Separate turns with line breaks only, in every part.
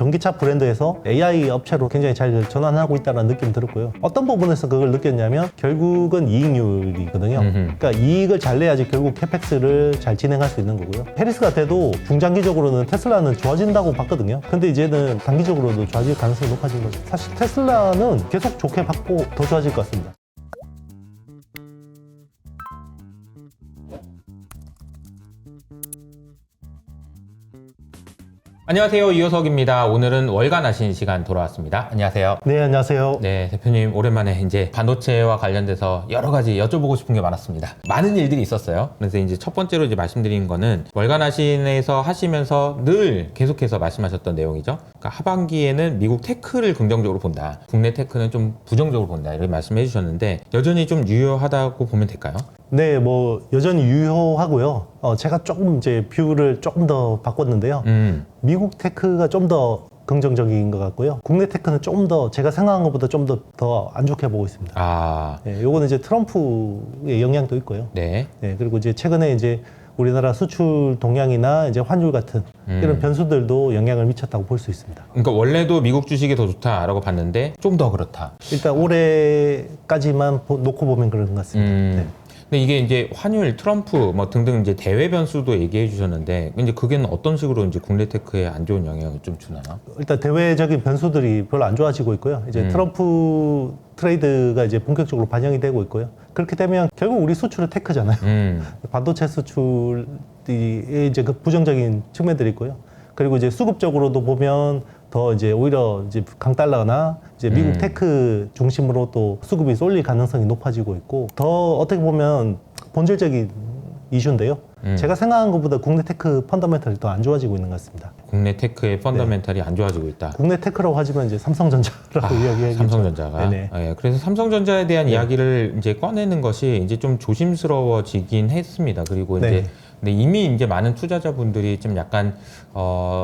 전기차 브랜드에서 AI 업체로 굉장히 잘 전환하고 있다는 느낌이 들었고요. 어떤 부분에서 그걸 느꼈냐면 결국은 이익률이거든요. 그러니까 이익을 잘 내야지 결국 캐펙스를 잘 진행할 수 있는 거고요. 해리스가 돼도 중장기적으로는 테슬라는 좋아진다고 봤거든요. 근데 이제는 단기적으로도 좋아질 가능성이 높아진 거죠. 사실 테슬라는 계속 좋게 봤고 더 좋아질 것 같습니다.
안녕하세요, 이효석입니다. 오늘은 월간 하신 시간 돌아왔습니다. 안녕하세요.
네, 안녕하세요.
네, 대표님 오랜만에 이제 반도체와 관련돼서 여러 가지 여쭤보고 싶은 게 많았습니다. 많은 일들이 있었어요. 그래서 이제 첫 번째로 이제 말씀드린 거는 월간 하신에서 하시면서 늘 계속해서 말씀하셨던 내용이죠. 그러니까 하반기에는 미국 테크를 긍정적으로 본다. 국내 테크는 좀 부정적으로 본다. 이렇게 말씀해 주셨는데 여전히 좀 유효하다고 보면 될까요?
네, 뭐 여전히 유효하고요. 제가 조금 이제 뷰를 조금 더 바꿨는데요. 미국 테크가 좀 더 긍정적인 것 같고요. 국내 테크는 조금 더 제가 생각한 것보다 좀 더 안 좋게 보고 있습니다.
아,
네, 요거는 이제 트럼프의 영향도 있고요.
네.
네, 그리고 이제 최근에 이제 우리나라 수출 동향이나 이제 환율 같은 이런 변수들도 영향을 미쳤다고 볼 수 있습니다.
그러니까 원래도 미국 주식이 더 좋다라고 봤는데 좀 더 그렇다.
일단 올해까지만 놓고 보면 그런 것 같습니다. 네.
근데 이게 이제 환율, 트럼프 뭐 등등 이제 대외 변수도 얘기해 주셨는데 이제 그게는 어떤 식으로 이제 국내 테크에 안 좋은 영향을 좀 주나요?
일단 대외적인 변수들이 별로 안 좋아지고 있고요. 이제 트럼프 트레이드가 이제 본격적으로 반영이 되고 있고요. 그렇게 되면 결국 우리 수출은 테크잖아요. 반도체 수출이 이제 그 부정적인 측면들이 있고요. 그리고 이제 수급적으로도 보면 더 이제 오히려 이제 강달러나 이제 미국 테크 중심으로 또 수급이 쏠릴 가능성이 높아지고 있고 더 어떻게 보면 본질적인 이슈인데요. 제가 생각한 것보다 국내 테크 펀더멘털이 더 안 좋아지고 있는 것 같습니다.
국내 테크의 펀더멘탈이 안 좋아지고 있다.
국내 테크라고 하지만 이제 삼성전자라고 이야기하겠죠.
삼성전자가.
네네.
예, 그래서 삼성전자에 대한 이야기를 이제 꺼내는 것이 이제 좀 조심스러워지긴 했습니다. 그리고 이제
네.
근데 이미 이제 많은 투자자분들이 좀 약간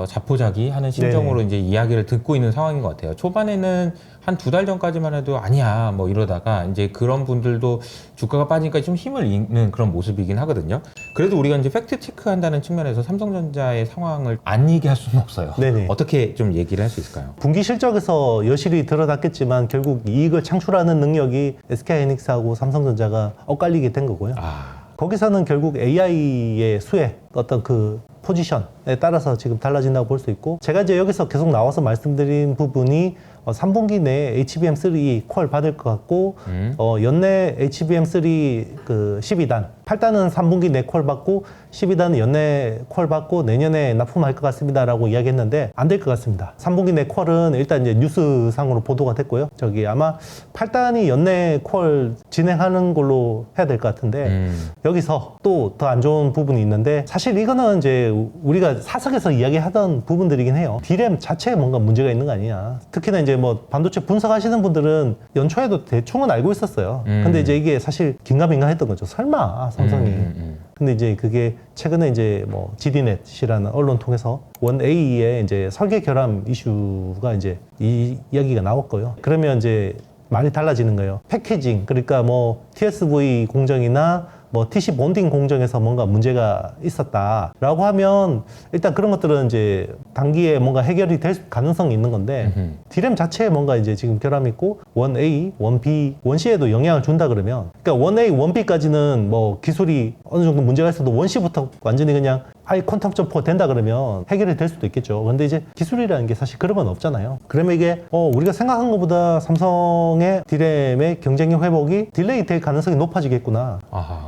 자포자기하는 심정으로 이제 이야기를 듣고 있는 상황인 것 같아요. 초반에는 한 2달 전까지만 해도 아니야 뭐 이러다가 이제 그런 분들도 주가가 빠지니까 좀 힘을 잃는 그런 모습이긴 하거든요. 그래도 우리가 이제 팩트 체크한다는 측면에서 삼성전자의 상황을 안 얘기할 수는 없어요.
네네.
어떻게 좀 얘기를 할 수 있을까요?
분기 실적에서 여실히 드러났겠지만 결국 이익을 창출하는 능력이 SK하이닉스하고 삼성전자가 엇갈리게 된 거고요. 거기서는 결국 AI의 수혜, 어떤 그 포지션에 따라서 지금 달라진다고 볼 수 있고, 제가 이제 여기서 계속 나와서 말씀드린 부분이 3분기 내에 HBM3 콜 받을 것 같고, 연내 HBM3 그 12단, 8단은 3분기 내 콜 받고 12단은 연내 콜 받고 내년에 납품할 것 같습니다라고 이야기했는데 안 될 것 같습니다. 3분기 내 콜은 일단 이제 뉴스상으로 보도가 됐고요. 저기 아마 8단이 연내 콜 진행하는 걸로 해야 될 것 같은데 여기서 또 더 안 좋은 부분이 있는데 사실 이거는 이제 우리가 사석에서 이야기하던 부분들이긴 해요. D램 자체에 뭔가 문제가 있는 거 아니냐. 특히나 이제 뭐 반도체 분석하시는 분들은 연초에도 대충은 알고 있었어요. 근데 이제 이게 사실 긴가민가 했던 거죠. 설마 삼성이. 근데 이제 그게 최근에 이제 뭐 GDNet이라는 언론 통해서 원A의 이제 설계 결함 이슈가 이제 이 이야기가 나왔고요. 그러면 이제 많이 달라지는 거예요. 패키징, 그러니까 뭐 TSV 공정이나 뭐 TC 본딩 공정에서 뭔가 문제가 있었다라고 하면 일단 그런 것들은 이제 단기에 뭔가 해결이 될 가능성이 있는 건데 D램 자체에 뭔가 이제 지금 결함이 있고 1A, 1B, 1C에도 영향을 준다 그러면 그러니까 1A, 1B까지는 뭐 기술이 어느 정도 문제가 있어도 1C부터 완전히 그냥 아예 퀀텀 점프가 된다 그러면 해결이 될 수도 있겠죠. 근데 이제 기술이라는 게 사실 그런 건 없잖아요. 그러면 이게 우리가 생각한 것보다 삼성의 D램의 경쟁력 회복이 딜레이 될 가능성이 높아지겠구나.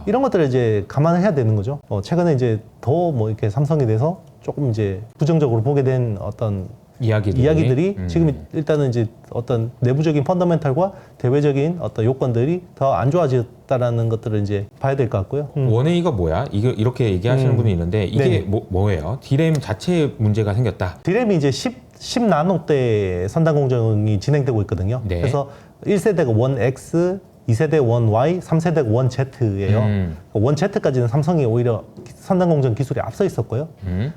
이런 것들을 이제 감안을 해야 되는 거죠. 최근에 이제 더 뭐 이렇게 삼성에 대해서 조금 이제 부정적으로 보게 된 어떤 이야기들이 지금 일단은 이제 어떤 내부적인 펀더멘탈과 대외적인 어떤 요건들이 더 안 좋아졌다라는 것들을 이제 봐야 될 것 같고요.
원A가 뭐야? 이렇게 얘기하시는 분이 있는데 이게
네네.
뭐예요? D램 자체에 문제가 생겼다.
D램이 이제 10나노대 선단 공정이 진행되고 있거든요.
네.
그래서 1세대가 1X, 2세대 1Y, 3세대가 1Z예요. 1Z까지는 삼성이 오히려 선단 공정 기술이 앞서 있었고요.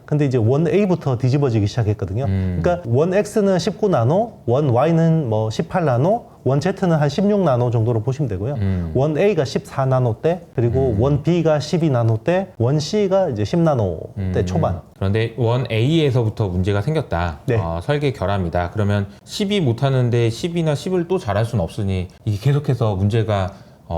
근데 이제 1A부터 뒤집어지기 시작했거든요. 그러니까 1X는 19나노, 1Y는 뭐 18나노, 원 Z는 한 16나노 정도로 보시면 되고요. 원 A가 14나노대, 그리고 원 B가 12나노대, 원 C가 이제 10나노대 초반.
그런데 원 A에서부터 문제가 생겼다.
네.
설계 결함이다. 그러면 10이 못하는데 10이나 10을 또 잘할 수는 없으니 이게 계속해서 문제가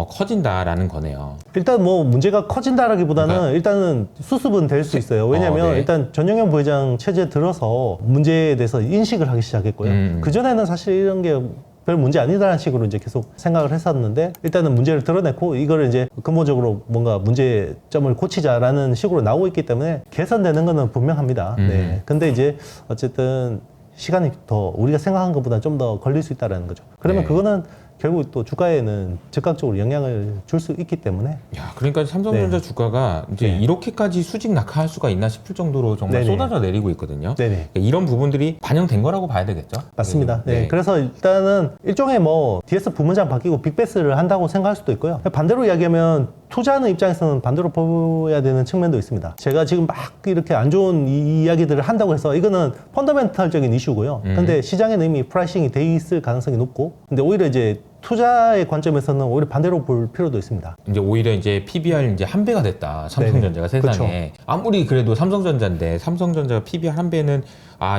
커진다라는 거네요.
일단 뭐 문제가 커진다라기보다는 일단은 수습은 될 수 있어요. 왜냐하면
네.
일단 전용형 부회장 체제 들어서 문제에 대해서 인식을 하기 시작했고요. 그전에는 사실 이런 게 별 문제 아니다라는 식으로 이제 계속 생각을 했었는데 일단은 문제를 드러냈고 이거를 이제 근본적으로 뭔가 문제점을 고치자라는 식으로 나오고 있기 때문에 개선되는 거는 분명합니다. 네. 근데 이제 어쨌든 시간이 더 우리가 생각한 것보다 좀 더 걸릴 수 있다라는 거죠. 그러면
네.
그거는 결국 또 주가에는 즉각적으로 영향을 줄 수 있기 때문에
야, 그러니까 삼성전자
네.
주가가 이제
네.
이렇게까지 수직 낙하할 수가 있나 싶을 정도로 정말
네네.
쏟아져 내리고 있거든요.
네네.
그러니까 이런 부분들이 반영된 거라고 봐야 되겠죠?
맞습니다. 네. 그래서 일단은 일종의 뭐 DS 부문장 바뀌고 빅베스를 한다고 생각할 수도 있고요. 반대로 이야기하면 투자하는 입장에서는 반대로 보여야 되는 측면도 있습니다. 제가 지금 막 이렇게 안 좋은 이야기들을 한다고 해서 이거는 펀더멘탈적인 이슈고요. 근데 시장에는 이미 프라이싱이 돼 있을 가능성이 높고, 근데 오히려 이제 투자의 관점에서는 오히려 반대로 볼 필요도 있습니다.
이제 오히려 이제 PBR 이제 한 배가 됐다. 삼성전자가
네네.
세상에. 아무리 그래도 삼성전자인데 삼성전자가 PBR 한 배는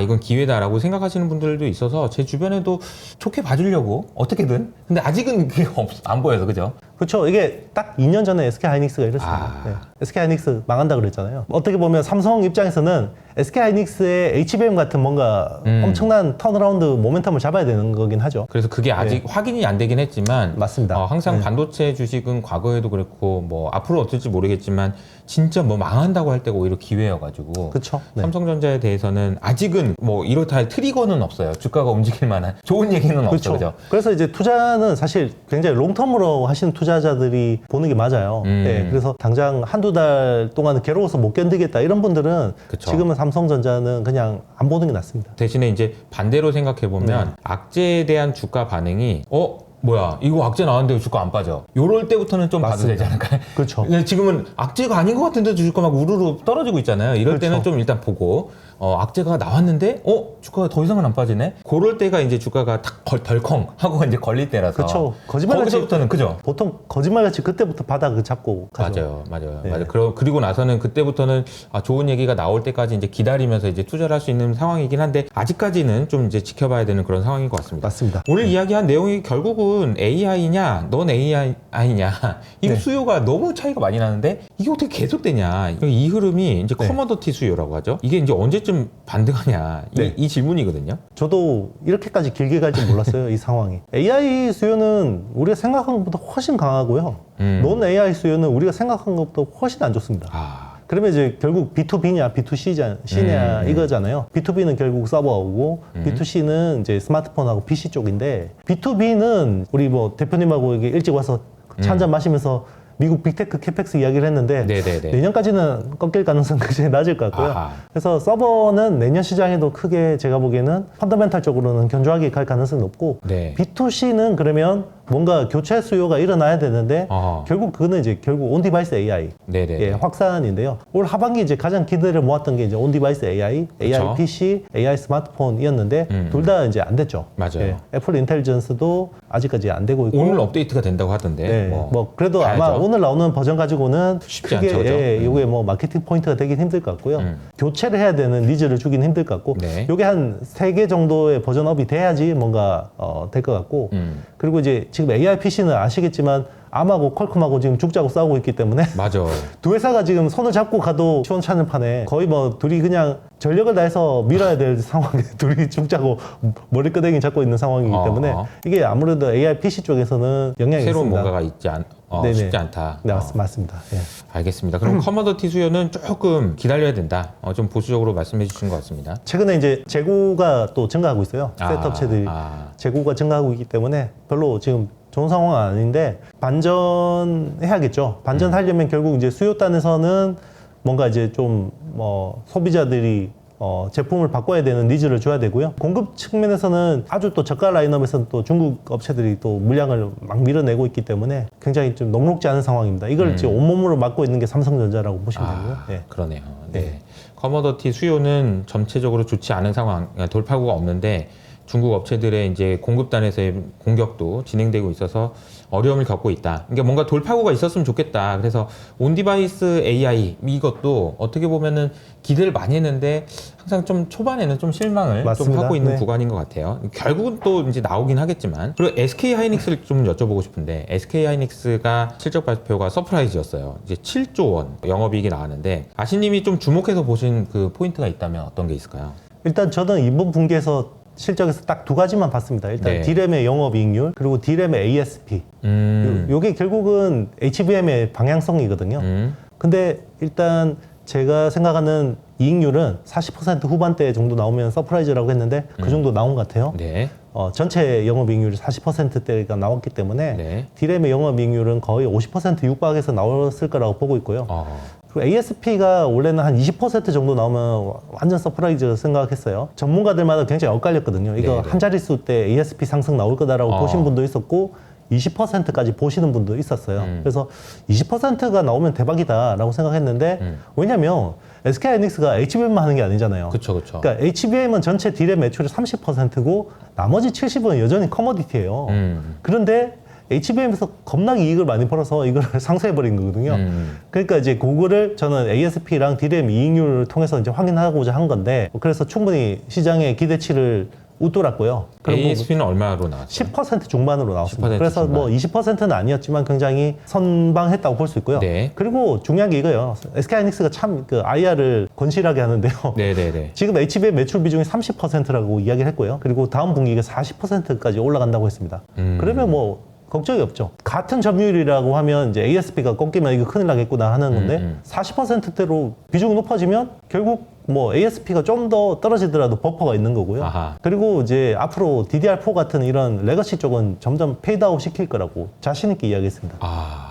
이건 기회다라고 생각하시는 분들도 있어서 제 주변에도 좋게 봐주려고 어떻게든. 근데 아직은 그게 안 보여서 그죠?
그렇죠. 이게 딱 2년 전에 SK하이닉스가 이랬습니다. 네. SK하이닉스 망한다 그랬잖아요. 어떻게 보면 삼성 입장에서는 SK하이닉스의 HBM 같은 뭔가 엄청난 턴어라운드 모멘텀을 잡아야 되는 거긴 하죠.
그래서 그게 아직 확인이 안 되긴 했지만
맞습니다.
항상
네.
반도체 주식은 과거에도 그랬고 뭐 앞으로 어떨지 모르겠지만 진짜 뭐 망한다고 할 때가 오히려 기회여가지고
그렇죠. 네.
삼성전자에 대해서는 아직은 뭐 이렇다 할 트리거는 없어요. 주가가 움직일 만한 좋은 얘기는 없죠. 그죠?
그래서 이제 투자는 사실 굉장히 롱텀으로 하시는 투자자들이 보는 게 맞아요. 네, 그래서 당장 한두 달 동안 괴로워서 못 견디겠다 이런 분들은
그쵸.
지금은 삼성전자는 그냥 안 보는 게 낫습니다.
대신에 이제 반대로 생각해 보면 악재에 대한 주가 반응이 뭐야 이거 악재 나왔는데 주가 안 빠져 요럴 때부터는 좀 봐도
맞습니다.
되지 않을까요?
그렇죠.
근데 지금은 악재가 아닌 것 같은데 주가 막 우르르 떨어지고 있잖아요. 이럴 때는
그렇죠.
좀 일단 보고 악재가 나왔는데 주가가 더 이상은 안 빠지네. 그럴 때가 이제 주가가 탁 덜컹 하고 이제 걸릴 때라서
그렇죠. 거짓말같이
거기서부터는 그죠?
보통 거짓말같이 그때부터 바닥을 잡고 가죠.
맞아요.
네.
그리고 나서는 그때부터는 좋은 얘기가 나올 때까지 이제 기다리면서 이제 투자를 할 수 있는 상황이긴 한데 아직까지는 좀 이제 지켜봐야 되는 그런 상황인 것 같습니다.
맞습니다.
오늘 이야기한 내용이 결국은 AI냐, 넌 AI냐, 이
네.
수요가 너무 차이가 많이 나는데 이게 어떻게 계속되냐? 이 흐름이 이제
네.
커머더티 수요라고 하죠. 이게 이제 언제쯤 반등하냐?
네.
이 질문이거든요.
저도 이렇게까지 길게 갈 줄 몰랐어요. 이 상황이. AI 수요는 우리가 생각한 것보다 훨씬 강하고요. 논 AI 수요는 우리가 생각한 것보다 훨씬 안 좋습니다. 그러면 이제 결국 B2B냐 B2C냐 이거잖아요. B2B는 결국 서버하고 B2C는 이제 스마트폰하고 PC 쪽인데 B2B는 우리 뭐 대표님하고 이게 일찍 와서 차 한잔 마시면서 미국 빅테크 캐펙스 이야기를 했는데
네네네.
내년까지는 꺾일 가능성이 굉장히 낮을 것 같고요.
아하.
그래서 서버는 내년 시장에도 크게 제가 보기에는 펀더멘탈적으로는 견조하게 갈 가능성이 높고
네.
B2C는 그러면 뭔가 교체 수요가 일어나야 되는데
아하.
결국 그거는 이제 결국 온 디바이스 AI
네네.
예, 확산인데요. 올 하반기 이제 가장 기대를 모았던 게 이제 온 디바이스 AI, AI
그쵸.
PC, AI 스마트폰이었는데 둘 다 이제 안 됐죠.
맞아요.
예, 애플 인텔리전스도 아직까지 안 되고 있고
오늘 업데이트가 된다고 하던데.
네, 뭐 그래도
봐야죠.
아마 오늘 나오는 버전 가지고는
쉽지
크게
않죠, 그죠?
이게 뭐 마케팅 포인트가 되긴 힘들 것 같고요. 교체를 해야 되는 니즈를 주긴 힘들 것 같고,
네.
이게 한 3개 정도의 버전업이 돼야지 뭔가 될 것 같고, 그리고 이제 지금 AI PC는 아시겠지만 암하고 퀄컴하고 지금 죽자고 싸우고 있기 때문에
맞아.
두 회사가 지금 손을 잡고 가도 시원찮은 판에 거의 뭐 둘이 그냥 전력을 다해서 밀어야 될 상황에 둘이 죽자고 머리끄댕이 잡고 있는 상황이기 때문에 이게 아무래도 AI PC 쪽에서는 영향이
새로운
있습니다.
뭔가가 있지
네네.
쉽지 않다.
네, 맞습니다. 예.
알겠습니다. 그럼 커머더티 수요는 조금 기다려야 된다. 좀 보수적으로 말씀해 주신 것 같습니다.
최근에 이제 재고가 또 증가하고 있어요. 셋업체들이 재고가 증가하고 있기 때문에 별로 지금 좋은 상황은 아닌데 반전해야겠죠. 반전하려면 결국 이제 수요단에서는 뭔가 이제 좀 뭐 소비자들이 제품을 바꿔야 되는 니즈를 줘야 되고요. 공급 측면에서는 아주 또 저가 라인업에서는 또 중국 업체들이 또 물량을 막 밀어내고 있기 때문에 굉장히 좀 녹록지 않은 상황입니다. 이걸 지금 온몸으로 막고 있는 게 삼성전자라고 보시면 되고요. 예.
그러네요. 네. 커머더티 수요는 전체적으로 좋지 않은 상황, 돌파구가 없는데 중국 업체들의 이제 공급단에서의 공격도 진행되고 있어서 어려움을 겪고 있다. 그러니까 뭔가 돌파구가 있었으면 좋겠다. 그래서 온디바이스 AI 이것도 어떻게 보면은 기대를 많이 했는데 항상 좀 초반에는 좀 실망을
맞습니다.
좀 하고 있는
네.
구간인 것 같아요. 결국은 또 이제 나오긴 하겠지만. 그리고 SK 하이닉스를 좀 여쭤보고 싶은데 SK 하이닉스가 실적 발표가 서프라이즈였어요. 이제 7조 원 영업이익이 나왔는데 아시님이 좀 주목해서 보신 그 포인트가 있다면 어떤 게 있을까요?
일단 저는 이번 분기에서 실적에서 딱 두 가지만 봤습니다. 일단
네.
D램의 영업이익률 그리고 D램의 ASP. 요게 결국은 HBM의 방향성이거든요. 근데 일단 제가 생각하는 이익률은 40% 후반대 정도 나오면 서프라이즈라고 했는데 그 정도 나온 것 같아요.
네.
전체 영업이익률이 40%대가 나왔기 때문에
네.
D램의 영업이익률은 거의 50% 육박해서 나왔을 거라고 보고 있고요. 그리고 ASP가 원래는 한 20% 정도 나오면 완전 서프라이즈 생각했어요. 전문가들마다 굉장히 엇갈렸거든요. 이거
네네.
한 자릿수 때 ASP 상승 나올 거다라고 보신 분도 있었고 20%까지 보시는 분도 있었어요. 그래서 20%가 나오면 대박이다라고 생각했는데 왜냐면 SK하이닉스가 HBM만 하는 게 아니잖아요.
그쵸, 그쵸.
그러니까 HBM은 전체 D램 매출의 30%고 나머지 70%은 여전히 커머디티예요. 그런데 HBM에서 겁나게 이익을 많이 벌어서 이걸 상쇄해버린 거거든요. 그러니까 이제 그거를 저는 ASP랑 D램 이익률을 통해서 이제 확인하고자 한 건데 그래서 충분히 시장의 기대치를 웃돌았고요.
ASP는 얼마로 나왔어요?
10% 중반으로 나왔습니다.
10%
그래서
중반.
뭐 20%는 아니었지만 굉장히 선방했다고 볼 수 있고요.
네.
그리고 중요한 게 이거예요. SK하이닉스가 참 그 IR을 건실하게 하는데요.
네네네.
지금 HBM 매출 비중이 30%라고 이야기를 했고요. 그리고 다음 분기가 40%까지 올라간다고 했습니다. 그러면 뭐 걱정이 없죠. 같은 점유율이라고 하면 이제 ASP가 꺾이면 이거 큰일 나겠구나 하는 건데 40%대로 비중이 높아지면 결국 뭐 ASP가 좀 더 떨어지더라도 버퍼가 있는 거고요.
아하.
그리고 이제 앞으로 DDR4 같은 이런 레거시 쪽은 점점 페이드아웃 시킬 거라고 자신 있게 이야기했습니다.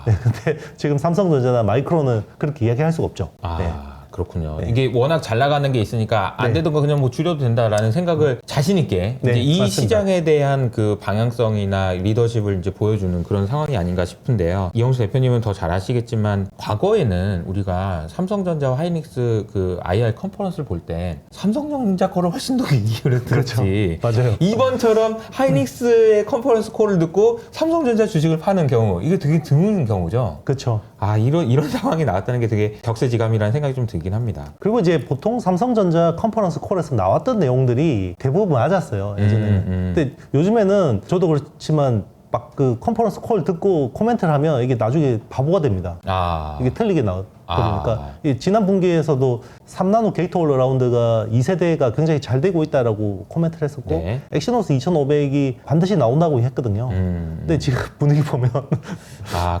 네, 근데 지금 삼성전자나 마이크론은 그렇게 이야기할 수가 없죠. 네.
그렇군요. 이게 워낙 잘 나가는 게 있으니까 안
네.
되던 거 그냥 뭐 줄여도 된다라는 생각을 자신 있게
네,
이제 이
맞습니다.
시장에 대한 그 방향성이나 리더십을 이제 보여주는 그런 상황이 아닌가 싶은데요. 이영수 대표님은 더 잘 아시겠지만 과거에는 우리가 삼성전자와 하이닉스 그 IR 컨퍼런스를 볼 때 삼성전자 거를 훨씬 더 이익을 들었지.
맞아요.
이번처럼 하이닉스의 컨퍼런스 콜을 듣고 삼성전자 주식을 파는 경우 이게 되게 드문 경우죠.
그렇죠.
이런 상황이 나왔다는 게 되게 격세지감이라는 생각이 좀 들긴 합니다.
그리고 이제 보통 삼성전자 컨퍼런스 콜에서 나왔던 내용들이 대부분 맞았어요, 예전에는. 근데 요즘에는 저도 그렇지만 막 그 컨퍼런스 콜 듣고 코멘트를 하면 이게 나중에 바보가 됩니다. 이게 틀리게 나왔거든요. 그러니까 이 지난 분기에서도 3나노 게이트 올라운드가 2세대가 굉장히 잘 되고 있다라고 코멘트를 했었고
네.
엑시노스 2500이 반드시 나온다고 했거든요. 근데 지금 분위기 보면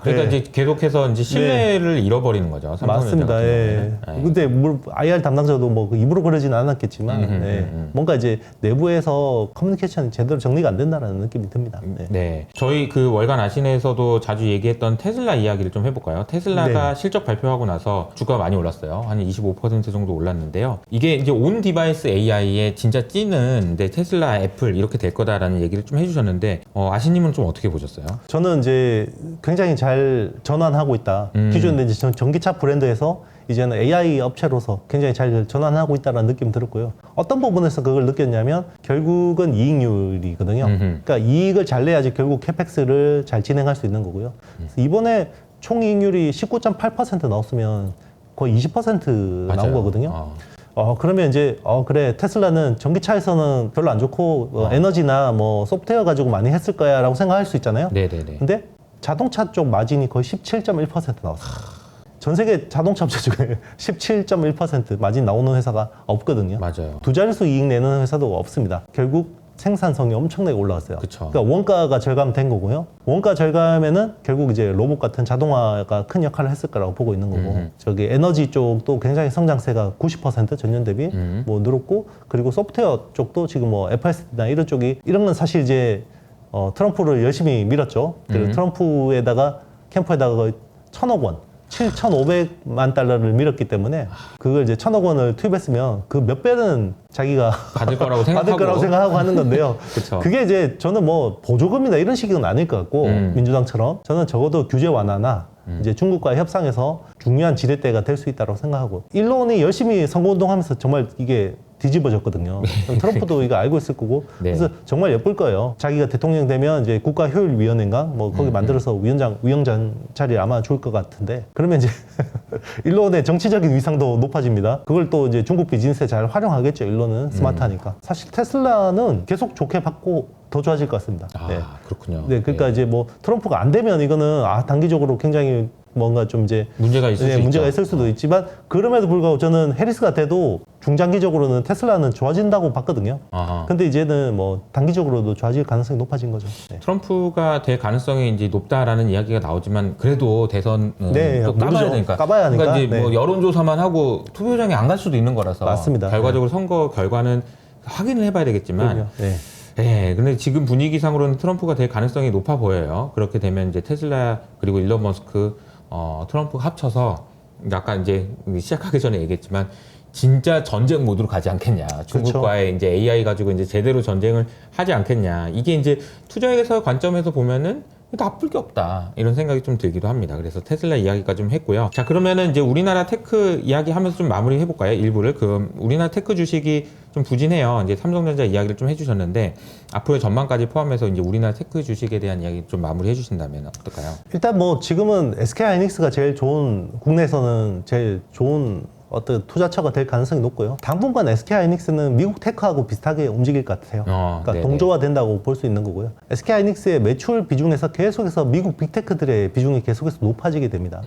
그러니까
네.
이제 계속해서 이제 신뢰를 잃어버리는 거죠. 삼성전자
맞습니다.
같은
예.
경우에는.
근데 뭐 IR 담당자도 뭐 입으로 그러지는 않았겠지만 뭔가 이제 내부에서 커뮤니케이션이 제대로 정리가 안 된다는 느낌이 듭니다. 네.
네. 저희 그 월간 아신에서도 자주 얘기했던 테슬라 이야기를 좀 해볼까요? 테슬라가 실적 발표하고 나서 주가가 많이 올랐어요. 한 25% 정도 올랐는데요. 이게 이제 온 디바이스 AI의 진짜 찐은 이제 테슬라, 애플 이렇게 될 거다라는 얘기를 좀 해주셨는데 아신님은 좀 어떻게 보셨어요?
저는 이제 굉장히 잘 전환하고 있다. 기존에 이제 전기차 브랜드에서 이제는 AI 업체로서 굉장히 잘 전환하고 있다는 느낌 들었고요. 어떤 부분에서 그걸 느꼈냐면 결국은 이익률이거든요. 그러니까 이익을 잘 내야지 결국 캐펙스를 잘 진행할 수 있는 거고요. 그래서 이번에 총 이익률이 19.8% 나왔으면 거의 20% 나온
맞아요.
거거든요. 그러면 이제 그래 테슬라는 전기차에서는 별로 안 좋고 에너지나 뭐 소프트웨어 가지고 많이 했을 거야 라고 생각할 수 있잖아요.
네네네.
근데 자동차 쪽 마진이 거의 17.1% 나왔어요. 전 세계 자동차 업체 중에 17.1% 마진 나오는 회사가 없거든요.
맞아요.
두 자릿수 이익 내는 회사도 없습니다. 결국 생산성이 엄청나게 올라갔어요.
그쵸.
그러니까 원가가 절감된 거고요. 원가 절감에는 결국 이제 로봇 같은 자동화가 큰 역할을 했을 거라고 보고 있는 거고, 저기 에너지 쪽도 굉장히 성장세가 90% 전년 대비 뭐 늘었고, 그리고 소프트웨어 쪽도 지금 뭐 FSD나 이런 쪽이 이런 건 사실 이제 트럼프를 열심히 밀었죠. 그리고 트럼프에다가 캠프에다가 거의 1,000억 원. 7,500만 달러를 밀었기 때문에 그걸 이제 1,000억 원을 투입했으면 그 몇 배는 자기가
받을 거라고 생각하고
받을 거라고 생각하고 하는 건데요.
그쵸.
그게 이제 저는 뭐 보조금이나 이런 식은 아닐 것 같고 민주당처럼 저는 적어도 규제 완화나 이제 중국과의 협상에서 중요한 지렛대가 될 수 있다고 생각하고 일론이 열심히 선거운동하면서 정말 이게 뒤집어졌거든요. 그럼 트럼프도 이거 알고 있을 거고
네.
그래서 정말 예쁠 거예요. 자기가 대통령 되면 이제 국가효율위원회인가 뭐 거기 만들어서 위원장 자리 아마 줄 것 같은데 그러면 이제 일론의 정치적인 위상도 높아집니다. 그걸 또 이제 중국 비즈니스에 잘 활용하겠죠. 일론은 스마트하니까. 사실 테슬라는 계속 좋게 받고 더 좋아질 것 같습니다.
아,
네.
그렇군요.
네, 그러니까
네.
이제 뭐 트럼프가 안 되면 이거는 단기적으로 굉장히 뭔가 좀 이제
문제가 있을 수
문제가
있죠.
있을 수도 있지만 그럼에도 불구하고 저는 해리스가 돼도 중장기적으로는 테슬라는 좋아진다고 봤거든요.
아하.
근데 이제는 뭐 단기적으로도 좋아질 가능성이 높아진 거죠. 네.
트럼프가 될 가능성이 이제 높다라는 이야기가 나오지만 그래도 대선은
네,
또 까봐야
모르죠.
되니까.
까봐야 하니까.
그러니까 이제
네.
뭐 여론조사만 하고 투표장에 안 갈 수도 있는 거라서.
맞습니다.
결과적으로 선거 결과는 확인을 해봐야 되겠지만.
그럼요. 네.
네, 근데 지금 분위기상으로는 트럼프가 될 가능성이 높아 보여요. 그렇게 되면 이제 테슬라 그리고 일론 머스크, 트럼프 합쳐서 아까 이제 시작하기 전에 얘기했지만 진짜 전쟁 모드로 가지 않겠냐. 중국과의 이제 AI 가지고 이제 제대로 전쟁을 하지 않겠냐. 이게 이제 투자회사 관점에서 보면은 나쁠 게 없다. 이런 생각이 좀 들기도 합니다. 그래서 테슬라 이야기까지 좀 했고요. 자, 그러면은 이제 우리나라 테크 이야기 하면서 좀 마무리 해볼까요? 일부를. 우리나라 테크 주식이 좀 부진해요. 이제 삼성전자 이야기를 좀 해주셨는데 앞으로의 전망까지 포함해서 이제 우리나라 테크 주식에 대한 이야기 좀 마무리 해주신다면 어떨까요?
일단 뭐 지금은 SK하이닉스가 제일 좋은 국내에서는 제일 좋은 어떤 투자처가 될 가능성이 높고요. 당분간 SK하이닉스는 미국 테크하고 비슷하게 움직일 것 같아요. 그러니까
네네.
동조화된다고 볼 수 있는 거고요. SK하이닉스의 매출 비중에서 계속해서 미국 빅테크들의 비중이 계속해서 높아지게 됩니다.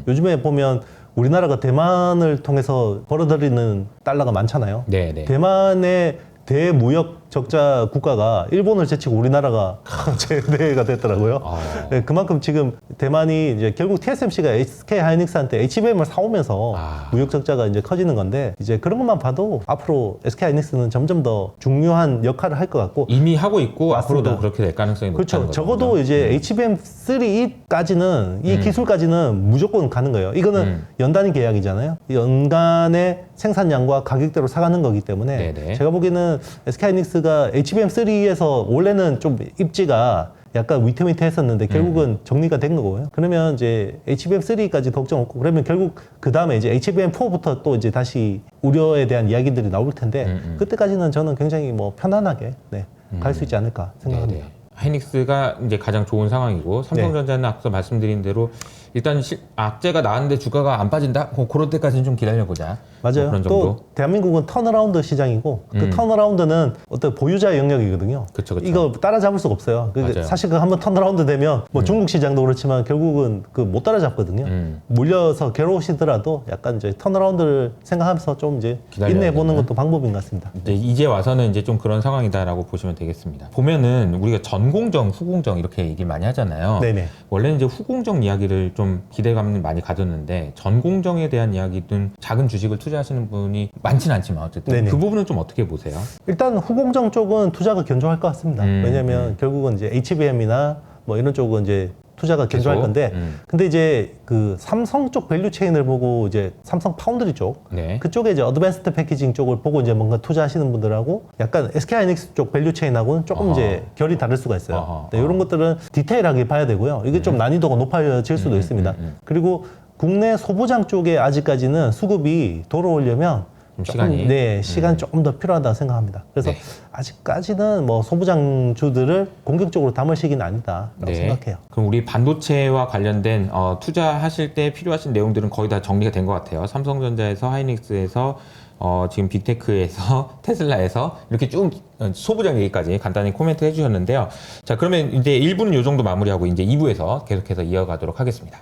요즘에 보면 우리나라가 대만을 통해서 벌어들이는 달러가 많잖아요.
네네.
대만의 대무역 적자 국가가 일본을 제치고 우리나라가 제대가 됐더라고요. 네, 그만큼 지금 대만이 이제 결국 TSMC가 SK하이닉스한테 HBM을 사오면서 무역 적자가 이제 커지는 건데 이제 그런 것만 봐도 앞으로 SK하이닉스는 점점 더 중요한 역할을 할 것 같고
이미 하고 있고
맞습니다.
앞으로도 그렇게 될 가능성이 높다는
그렇죠.
거죠.
적어도 이제 HBM3까지는 이 기술까지는 무조건 가는 거예요. 이거는 연단위 계약이잖아요. 연간의 생산량과 가격대로 사가는 거기 때문에
네네.
제가 보기에는 SK하이닉스가 HBM3에서 원래는 좀 입지가 약간 위태위태했었는데 결국은 정리가 된 거고요. 그러면 이제 HBM3까지 걱정 없고 그러면 결국 그 다음에 이제 HBM4부터 또 이제 다시 우려에 대한 이야기들이 나올 텐데 그때까지는 저는 굉장히 뭐 편안하게 갈 수 있지 않을까 생각합니다.
네네. 하이닉스가 이제 가장 좋은 상황이고 삼성전자는 앞서 말씀드린 대로 일단 악재가 나왔는데 주가가 안 빠진다? 그럴 때까지는 좀 기다려보자.
맞아요.
그런 정도.
또 대한민국은 턴어라운드 시장이고 그 턴어라운드는 어떤 보유자 영역이거든요.
그쵸.
이거 따라잡을 수가 없어요.
맞아요.
사실 그 한번 턴어라운드 되면 뭐 중국 시장도 그렇지만 결국은 그 못 따라잡거든요. 물려서 괴로우시더라도 약간 이제 턴어라운드를 생각하면서 좀 이제 인내해 보는 것도 방법인 것 같습니다.
이제 와서는 이제 좀 그런 상황이다라고 보시면 되겠습니다. 보면은 우리가 전공정, 후공정 이렇게 얘기를 많이 하잖아요.
네네.
원래는 이제 후공정 이야기를 좀 기대감을 많이 가졌는데 전공정에 대한 이야기든 작은 주식을 투자하시는 분이 많지는 않지만 어쨌든
네네.
그 부분은 좀 어떻게 보세요?
일단 후공정 쪽은 투자가 견조할 것 같습니다. 왜냐하면 결국은 이제 HBM이나 뭐 이런 쪽은 이제 투자가 견조할
계속?
건데, 근데 이제 그 삼성 쪽 밸류 체인을 보고 이제 삼성 파운드리 쪽,
네.
그쪽에 이제 어드밴스드 패키징 쪽을 보고 이제 뭔가 투자하시는 분들하고 약간 SK하이닉스 쪽 밸류 체인하고는 조금 이제 결이 다를 수가 있어요. 네, 이런 것들은 디테일하게 봐야 되고요. 이게 좀 난이도가 높아질 수도 있습니다. 그리고 국내 소부장 쪽에 아직까지는 수급이 돌아오려면 시간이 조금 더 필요하다고 생각합니다. 그래서 아직까지는 뭐 소부장주들을 공격적으로 담을 시기는 아니다라고 생각해요.
그럼 우리 반도체와 관련된 투자하실 때 필요하신 내용들은 거의 다 정리가 된 것 같아요. 삼성전자에서 하이닉스에서 지금 빅테크에서 테슬라에서 이렇게 쭉 소부장 얘기까지 간단히 코멘트 해주셨는데요. 자, 그러면 이제 1부는 이 정도 마무리하고 이제 2부에서 계속해서 이어가도록 하겠습니다.